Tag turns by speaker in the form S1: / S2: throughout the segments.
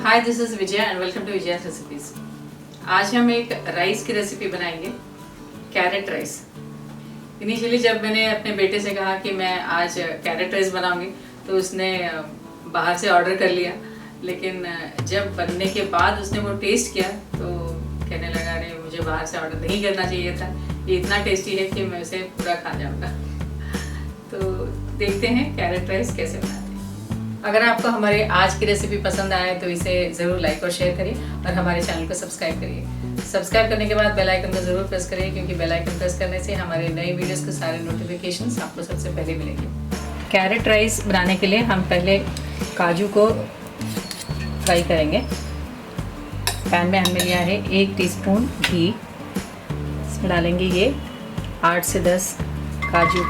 S1: Hi, this is Vijay and welcome to Vijay recipes. आज हम एक राइस की रेसिपी बनाएंगे, कैरेट राइस। इनिशियली जब मैंने अपने बेटे से कहा कि मैं आज कैरेट राइस बनाऊंगी तो उसने बाहर से ऑर्डर कर लिया, लेकिन जब बनने के बाद उसने वो टेस्ट किया तो कहने लगा अरे मुझे बाहर से ऑर्डर नहीं करना चाहिए था, ये इतना टेस्टी है कि मैं उसे पूरा खा जाऊँगा। तो देखते हैं कैरेट राइस कैसे बनाते हैं। अगर आपको हमारे आज की रेसिपी पसंद आए तो इसे ज़रूर लाइक और शेयर करिए और हमारे चैनल को सब्सक्राइब करिए। सब्सक्राइब करने के बाद बेल आइकन को ज़रूर प्रेस करिए, क्योंकि बेल आइकन प्रेस करने से हमारे नए वीडियोस के सारे नोटिफिकेशंस आपको सबसे पहले मिलेंगे। कैरेट राइस बनाने के लिए हम पहले काजू को फ्राई करेंगे। पैन में हमने लिया है 1 टीस्पून घी। इसमें डालेंगे ये 8 से 10 काजू।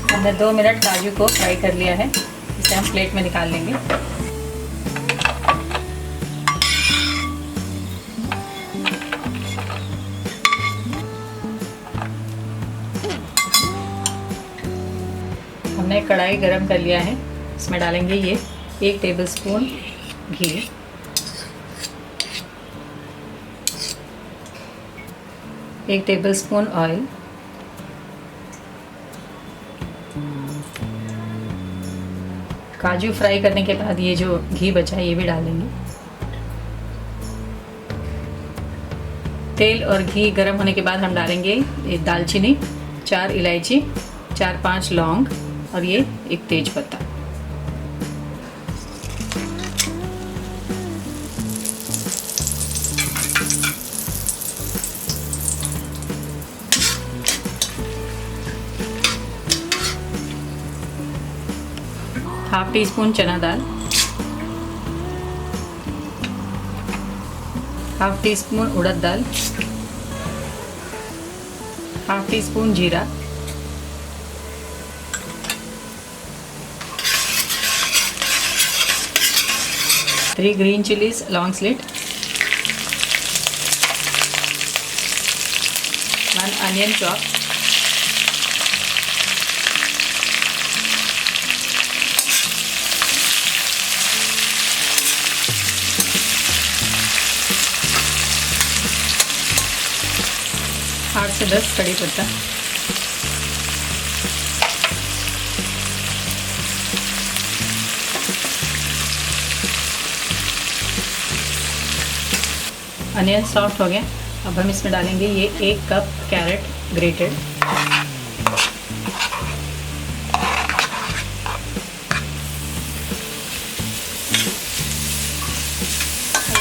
S1: हमने 2 मिनट काजू को फ्राई कर लिया है, इसे हम प्लेट में निकाल लेंगे। हमने कढ़ाई गरम कर लिया है, इसमें डालेंगे ये 1 टेबलस्पून घी। एक टेबलस्पून ऑयल। काजू फ्राई करने के बाद ये जो घी बचा है ये भी डालेंगे। तेल और घी गर्म होने के बाद हम डालेंगे एक दालचीनी, 4 इलायची, 4-5 लौंग और ये एक तेज पत्ता। हाफ टी स्पून चना दाल, हाफ टी स्पून उड़द दाल, हाफ टी स्पून जीरा, three green chillies long slit, 1 onion chop, आठ से 10 कड़ी पत्ता, अनियन सॉफ्ट हो गया। अब हम इसमें डालेंगे ये 1 कप कैरेट ग्रेटेड।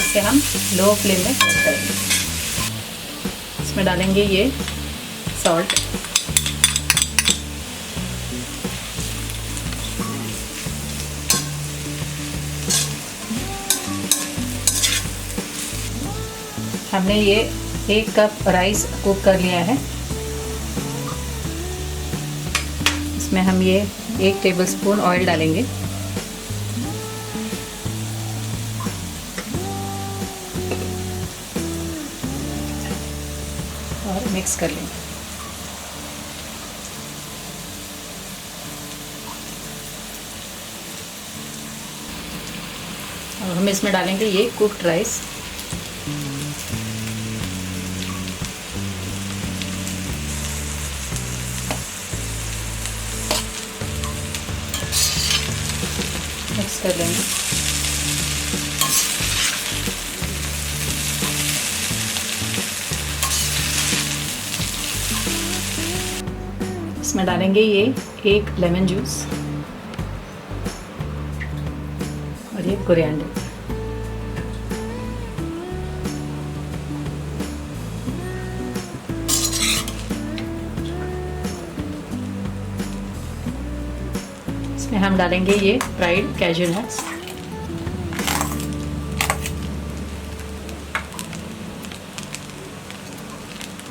S1: इसे हम लो फ्लेम में कुक करेंगे। इसमें डालेंगे ये सॉल्ट, हमने ये 1 कप राइस कुक कर लिया है। इसमें हम ये 1 टेबलस्पून ऑयल डालेंगे और मिक्स कर लेंगे। अब हम इसमें डालेंगे ये कुक्ड राइस। मिक्स कर लेंगे। इसमें डालेंगे ये 1 लेमन जूस और ये कोरिएंडर। इसमें हम डालेंगे ये फ्राइड कैश्यू नट्स।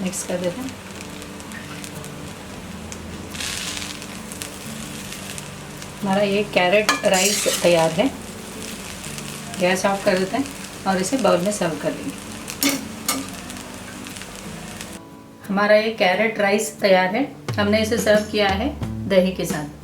S1: मिक्स कर देते हैं। हमारा ये कैरेट राइस तैयार है। गैस ऑफ कर देते हैं और इसे बाउल में सर्व कर लेंगे। हमारा ये कैरेट राइस तैयार है। हमने इसे सर्व किया है दही के साथ।